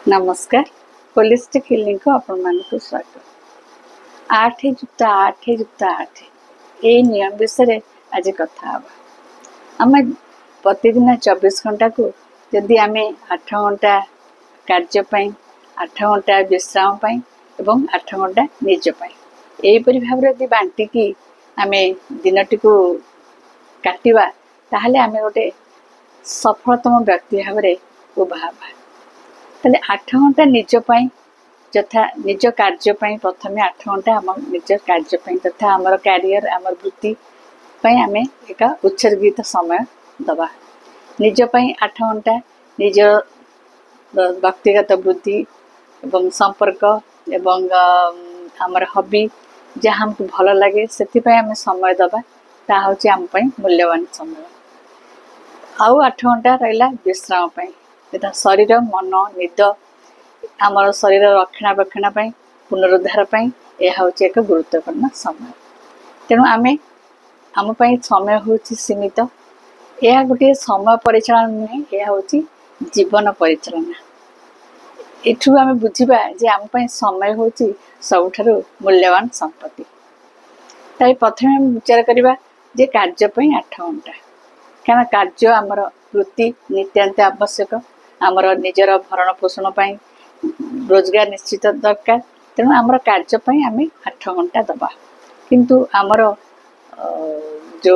नमस्कार holistic healing को आपण मानक स्वागत। 8+8+8 ये नियम विषय आज कथा आम प्रतिदिन 24 घंटा को यदि आम 8 घंटा कार्यपाई 8 घंटा विश्राम पाई एवं 8 घंटा निजपाई यहीपरि भाव यदि बांटिकी आम दिनटी को काटिबा ताहले आम गोटे सफलतम व्यक्ति भाव उभा हवा। ताले 8 घंटा निजपाई यथा निज कार्यपाई प्रथमे 8 घंटा आम निज कार्यपाई तथा आमर कैरियर आमर वृत्ति आम एक उत्सर्गित समय दबा। निजपाई 8 घंटा निज व्यक्तिगत वृद्धि एवं संपर्क एवं आमर हॉबी जहाँ हमको भल लगे से आम समय दबा ता हूँ आम मूल्यवान समय। आउ 8 घंटा रहा विश्राम पाई तथा शरीर मन निद आमर शरीर रक्षणाबेक्षण पुनरुद्धार यह हूँ एक गुरुत्वपूर्ण समय। तेणु आम आम समय हूँ सीमित यह गोटे समय परिचालन नुहे यह हूँ जीवन परिचालना। एठू आम बुझा जे आम समय हूँ सबुठ मूल्यवान संपत्ति। ताई प्रथम विचार करवा जे कार्यपाई 8 घंटा क्या कार्य आमर वृत्ति नित्यांत आवश्यक आमर निजर भरण पोषण रोजगार निश्चित दरकार। तेणु आमर कार्यपाई आम 8 घंटा दबा किंतु आमर जो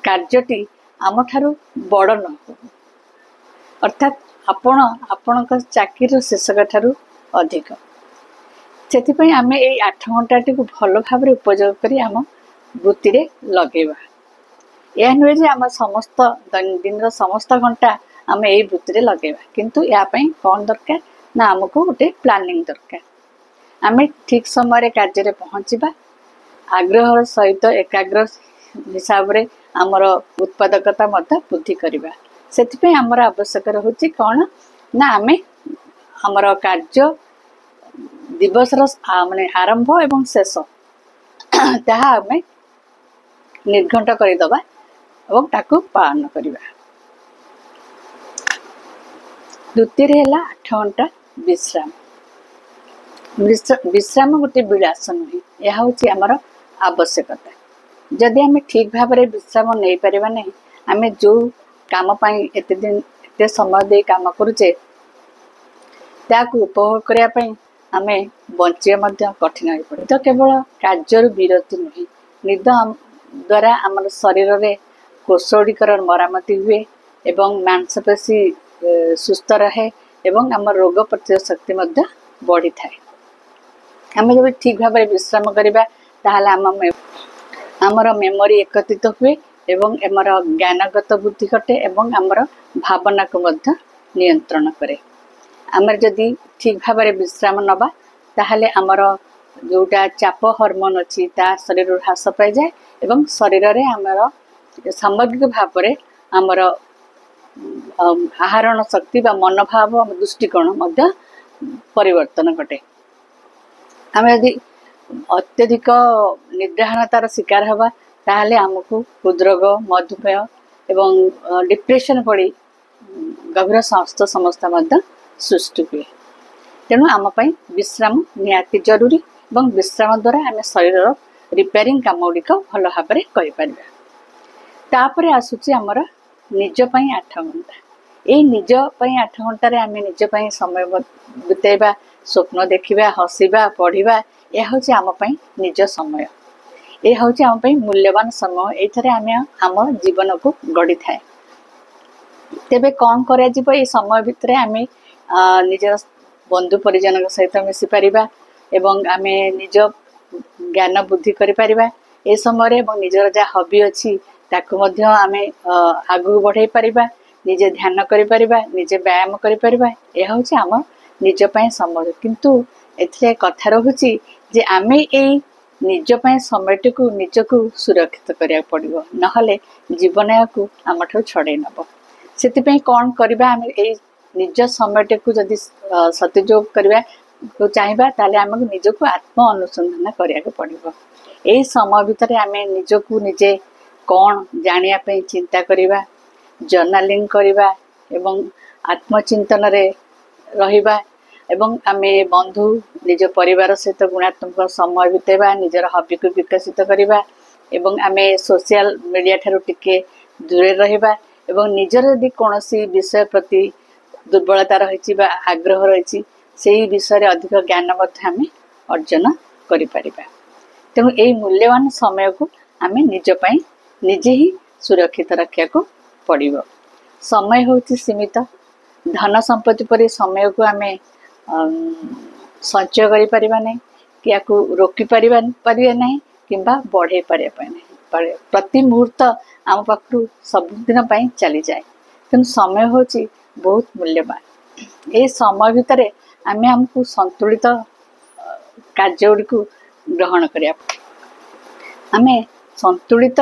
कार्यटी आम ठारू बड़ न हो अर्थात आपण चाकरी शेषक ठारू अधिक से आम ये 8 घंटा टी भल भाव उपयोग कर आम वृत्ति रे लगेबा। यह नुहे जे आम समस्त दिन समस्त घंटा आम यही वृत्ति रे लगेबा किंतु यापाई कौन दरकार ना आमको गोटे प्लानिंग दरकार। आम ठीक समय कार्य रे पहुँचवा आग्रह सहित एकाग्र हिसाब रे आमर उत्पादकता वृद्धि करवा से आमर आवश्यक रोचे कौन ना आम आमर कार्य दिवस माने आरंभ एवं शेष ताहा आम निर्घंट करदबा और ताकू पालन करवा। द्वितीय है 8 घंटा विश्राम। विश्राम गोटे विलास नुहे यह हूँ आमर आवश्यकता। जदि आम ठीक भाव में विश्राम नहीं पारिबा नहीं आम जो काम एते दिन एते समय दे काम करुचे ताकू उपभोग करने आम बंचे कठिन हो पड़े। तो केवल कार्य विरति नुहे निद द्वारा आम शरीर में कोषगुड़िकर मरामती हुए एवं मांसपेशी सुस्थ रहे एवं आम रोग प्रतिरोधक शक्ति बढ़ी थाए। आम जब ठीक भाव में विश्राम करवा आमर मेमोरी एकत्रित हुए एवं आमर ज्ञानगत बुद्धि घटे एवं आमर भावना को नियंत्रण करे। आमर जदि ठीक भाव में विश्राम नबा ताहले आमर जोटा चाप हार्मोन अच्छी ता शरीर ह्रास पाई जाए एवं शरीर रे आमर सामग्रिक भाव में आमर आहरण शक्ति बा मनोभाव दृष्टिकोण परिवर्तन घटे। आम यदि अत्यधिक निद्राहीनतार शिकार हवा ताहले आमको हृदरोग मधुमेह एवं डिप्रेशन पड़ी गभीर स्वास्थ्य समस्या सृष्टि हुए। तेणु आम विश्राम निहाती जरूरी और विश्राम द्वारा आम शरीर रिपेयरिंग काम गुड़िक भल भाव में कर आसूची आमर निजपाई 8 घंटा। ये निजपाई 8 घंटे आम निजपाई समय बितेबा स्वप्न देखा हसवा पढ़ा यह हूँ आम निज समय यह हूँ आम मूल्यवान समय ये आम जीवन को गढ़ी थाए। तेबे कौन करा ये समय भितर आम निज बंधु परिजन सहित मिसी पारिबा एवं आम निज ज्ञान बुद्धि करिपारिबा ए समय निजर जहाँ हॉबी अच्छी ताकू आम आगू बढ़ाई पारिबा निजे ध्यान करिपारिबा निजे व्यायाम करिपारिबा यह हूँ आम निजपाई समय। किंतु एथिरे कथा रहुची जे आम ये निजपाई समयटी को निजको सुरक्षित करिया पड़िबो नहले जीवन को आम ठू छड़े नब। से कौन करबा आम ए निज समयटी को जदि सदुपयोग करबा को चाहिए ताले आमको निजको आत्म अनुसंधान करिया पड़िबो। ए समय भितर आम निजको निजे कौन जानिया चिंता करवा जर्नालिंग करवा एवं आत्मचिंतन रे रहिबा एवं आमे बंधु निज परिवार सहित गुणात्मक समय बितेबा निजर हॉबी को विकसित करबा एवं आमे सोशल मीडिया ठारू टिके दूरे रहिबा एवं निजर यदि कोनोसी विषय प्रति दुर्बलता रही आग्रह रही से विषय अधिक ज्ञान आम अर्जन करें। तेणु यही मूल्यवान समय को आम निजपाई निजे ही सुरक्षित रखा को पड़ो। समय हूँ सीमित धन संपत्ति पर समय को आम संचय कर कि रोकी पारिबा ना कि बढ़े पारे प्रति मुहूर्त आम पाखु सबुदिन चली जाए। तेणु समय हूँ बहुत मूल्यवान। ये समय भितर आमे हमको संतुलित कार्य गुड़ी ग्रहण करिया आमे संतुलित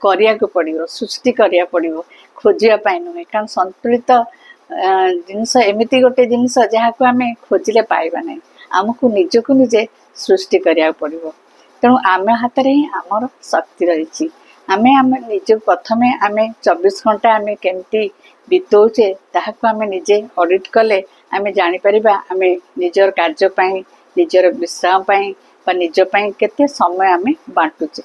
करिया को पड़ो सृष्टि करिया पड़ो खोजिया नुहे कारण संतुलित जिनस एमती गोटे जिनस जहाँ को आमे खोजिले पाइबा नहीं आमको निजको निजे सृष्टि करिया पड़ो। तेणु आम हाथ में ही आमर शक्ति रही आमे आम निज प्रथमे आमे 24 घंटा आमे केमती बितौचे ताहाको आमे निजे ऑडिट कले आमे जानि परिबा आमे निजर कार्य पाई निजर विश्राम पाई बा निज पाई केते समय आमे बांटुचे।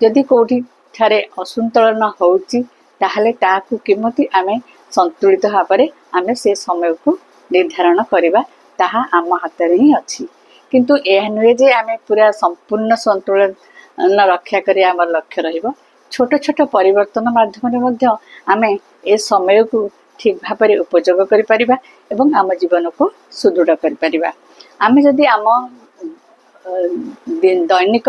यदि कोठी ठारे असंतुलन होउची ताहले ताहाको केमती आमे संतुलित भाबरे आमे से समय को निर्धारण करिबा ताहा आम हाथ में ही अछि। किंतु यह नुहे जे आमे पूरा संपूर्ण संतुलन रक्षा करी आमर लक्ष्य रहिबो। छोट छोट परिवर्तन माध्यम आमे ए समय को ठीक भाव में उपयोग करि परिबा एवं आम जीवन को सुदृढ़ करि परिबा। आमे जदि आम दैनिक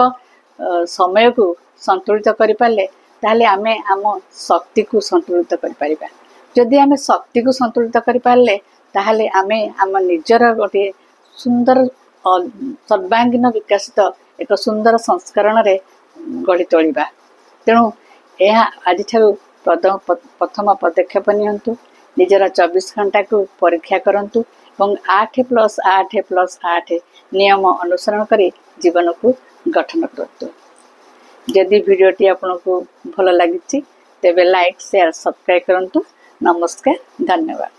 समय को संतुलित करि पाले ताहले आमे आम शक्ति को संतुलित करि परिबा। जदि आमे शक्ति को संतुलित करि पाले ताहले आमे आम निजर गोटे सुंदर सर्वांगीन विकसित एक सुंदर संस्करण रे गढ़ी तोलिबा। तेणु यह आज प्रथम पदक्षेप नियंतु निजर 24 घंटा को परीक्षा करंतु और 8+8+8 नियम अनुसरण करी जीवन को गठन करतु। यदि वीडियोटी आपको भल लगी तेबे लाइक शेयर सब्सक्राइब करंतु। नमस्कार, धन्यवाद।